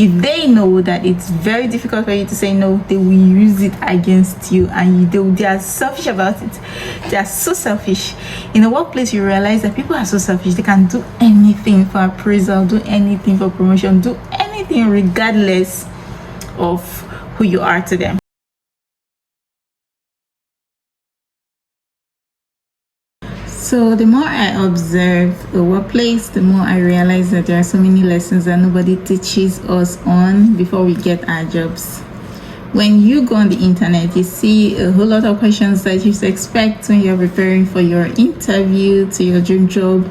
If they know that it's very difficult for you to say no, they will use it against you, and they are selfish about it. They are so selfish. In the workplace, you realize that people are so selfish. They can do anything for appraisal, do anything for promotion, do anything regardless of who you are to them. So the more I observe the workplace, the more I realize that there are so many lessons that nobody teaches us on before we get our jobs. When you go on the internet, you see a whole lot of questions that you expect when you're preparing for your interview to your dream job,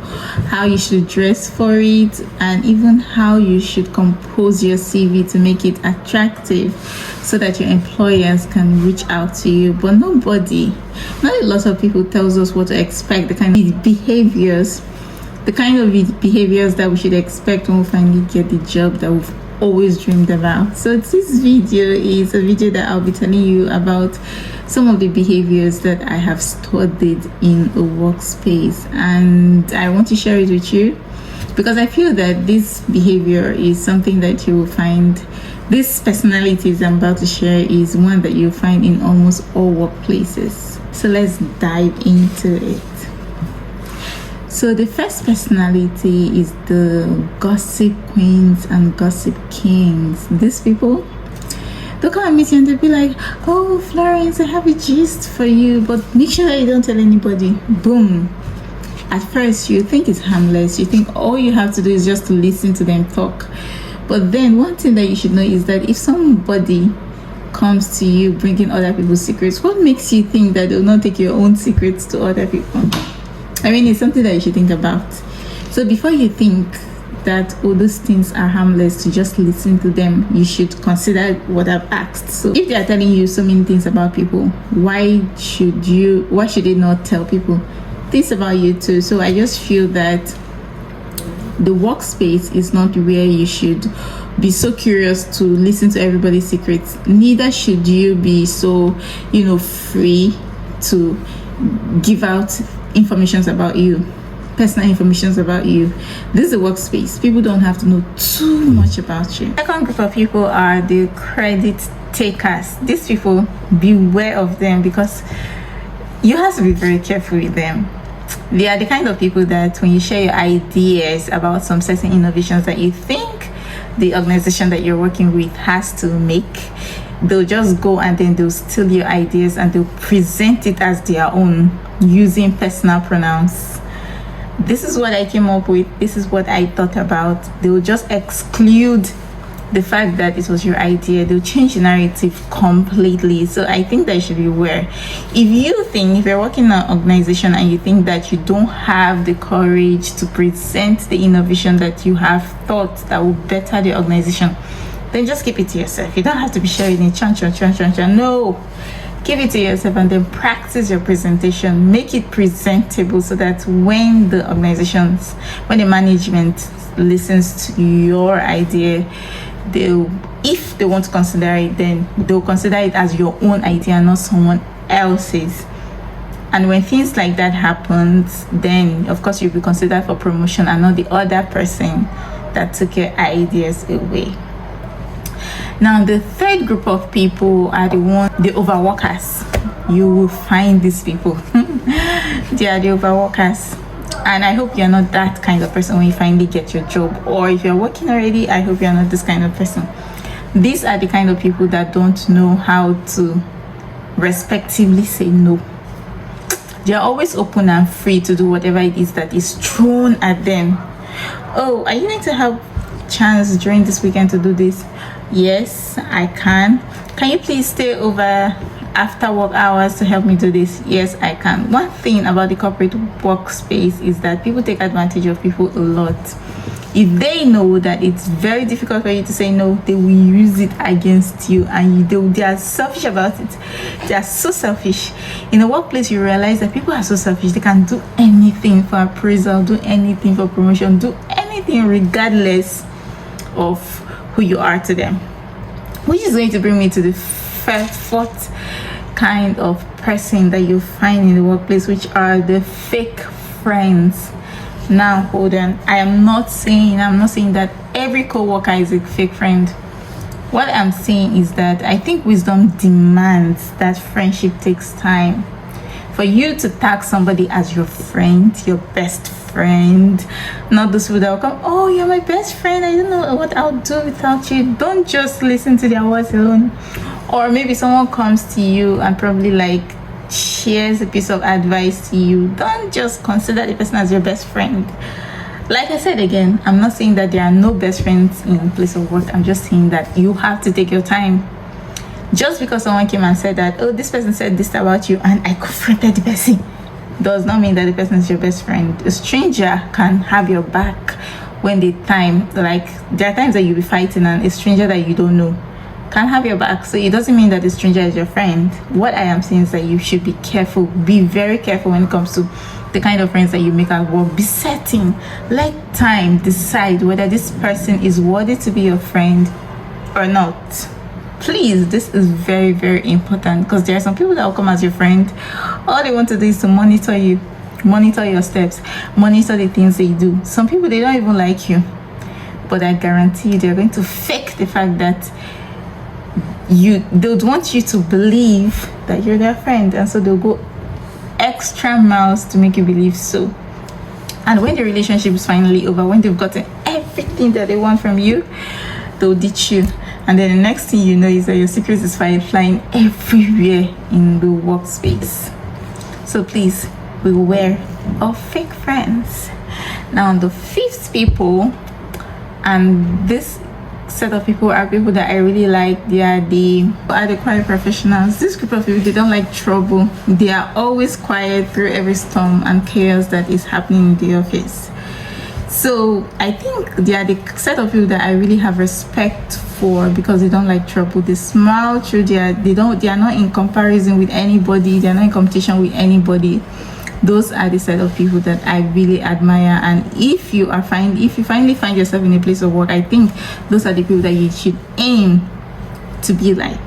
how you should dress for it, and even how you should compose your CV to make it attractive so that your employers can reach out to you. But not a lot of people tells us what to expect, the kind of behaviors that we should expect when we finally get the job that we've always dreamed about. So this video is a video that I'll be telling you about some of the behaviors that I have studied in a workspace, and I want to share it with you because I feel that this behavior is something that you will find. This personalities I'm about to share is one that you'll find in almost all workplaces. So let's dive into it. So the first personality is the gossip queens and gossip kings. These people, they'll come and meet you and they'll be like, oh, Florence, I have a gist for you, but make sure that you don't tell anybody. Boom. At first, you think it's harmless. You think all you have to do is just to listen to them talk. But then one thing that you should know is that if somebody comes to you bringing other people's secrets, what makes you think that they'll not take your own secrets to other people? I mean, it's something that you should think about. So before you think that all those things are harmless to just listen to them, you should consider what I've asked. So if they are telling you so many things about people, why should they not tell people things about you too? So I just feel that the workspace is not where you should be so curious to listen to everybody's secrets. Neither should you be so, free to give out informations about you, personal informations about you. This is a workspace. People don't have to know too much about you. The second group of people are the credit takers. These people, beware of them because you have to be very careful with them. They are the kind of people that when you share your ideas about some certain innovations that you think the organization that you're working with has to make, they'll just go and then they'll steal your ideas and they'll present it as their own using personal pronouns. This is what I came up with. This is what I thought about. They will just exclude the fact that it was your idea. They'll change the narrative completely. So I think that you should be aware. If you're working in an organization and you think that you don't have the courage to present the innovation that you have thought that will better the organization, then just keep it to yourself. You don't have to be sharing it. No, keep it to yourself and then practice your presentation. Make it presentable so that when the management listens to your idea, if they want to consider it, then they'll consider it as your own idea, not someone else's. And when things like that happens, then of course you'll be considered for promotion and not the other person that took your ideas away. Now the third group of people are the overworkers. You will find these people. They are the overworkers, and I hope you're not that kind of person when you finally get your job, or if you're working already, I hope you're not this kind of person. These are the kind of people that don't know how to respectively say no. They are always open and free to do whatever it is that is thrown at them. Oh, are you going to have chance during this weekend to do this? Yes, I can. Can you please stay over after work hours to help me do this? Yes, I can. One thing about the corporate workspace is that people take advantage of people a lot. If they know that it's very difficult for you to say no, they will use it against you, and they are selfish about it. They are so selfish. In the workplace, you realize that people are so selfish. They can do anything for appraisal, do anything for promotion, do anything regardless of who you are to them. Which is going to bring me to the fourth kind of person that you find in the workplace, which are the fake friends. Now hold on, I'm not saying that every co-worker is a fake friend. What I'm saying is that I think wisdom demands that friendship takes time. For you to tag somebody as your friend, your best friend, not those people that will come, oh, you're my best friend, I don't know what I'll do without you. Don't just listen to their words alone. Or maybe someone comes to you and probably like shares a piece of advice to you. Don't just consider the person as your best friend. Like I said again, I'm not saying that there are no best friends in place of work. I'm just saying that you have to take your time. Just because someone came and said that, oh, this person said this about you, and I confronted the person, does not mean that the person is your best friend. A stranger can have your back when the time, like there are times that you'll be fighting and a stranger that you don't know can have your back. So it doesn't mean that the stranger is your friend. What I am saying is that you should be careful, be very careful when it comes to the kind of friends that you make at work. Be certain, let time decide whether this person is worthy to be your friend or not. Please, this is very, very important, because there are some people that will come as your friend. All they want to do is to monitor you, monitor your steps, monitor the things they do. Some people, they don't even like you, but I guarantee you they're going to fake the fact that they would want you to believe that you're their friend, and so they'll go extra miles to make you believe so. And when the relationship is finally over, when they've gotten everything that they want from you, they'll ditch you, and then the next thing you know is that your secret is flying everywhere in the workspace. So please, beware of fake friends. Now, the fifth people, and this set of people are people that I really like. They are the quiet professionals. This group of people, they don't like trouble. They are always quiet through every storm and chaos that is happening in the office. So I think they are the set of people that I really have respect for, because they don't like trouble. They smile through they are not in comparison with anybody. They are not in competition with anybody. Those are the set of people that I really admire. And if you finally find yourself in a place of work, I think those are the people that you should aim to be like.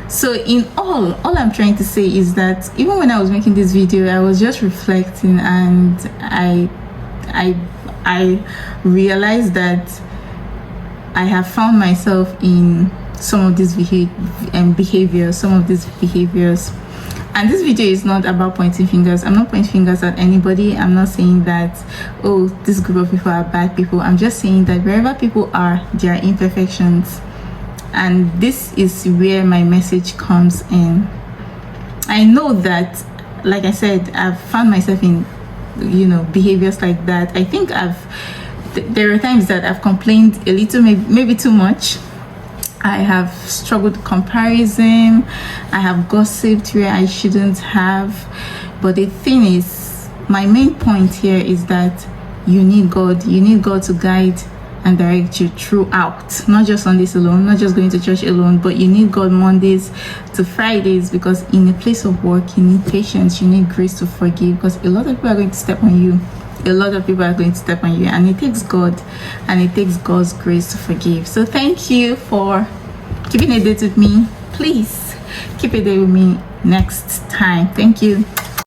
So in all I'm trying to say is that even when I was making this video, I was just reflecting, and I realized that I have found myself in some of these behaviors. And this video is not about pointing fingers. I'm not pointing fingers at anybody. I'm not saying that, oh, this group of people are bad people. I'm just saying that wherever people are, there are imperfections. And this is where my message comes in. I know that, like I said, I've found myself in, behaviors like that. I think there are times that I've complained a little, maybe too much. I have struggled with comparison. I have gossiped where I shouldn't have. But the thing is, my main point here is that you need God. You need God to guide and direct you throughout. Not just Sundays alone, not just going to church alone, but you need God Mondays to Fridays, because in a place of work, you need patience, you need grace to forgive, because a lot of people are going to step on you. And it takes God and it takes God's grace to forgive. So thank you for keeping a date with me. Please keep a date with me next time. Thank you.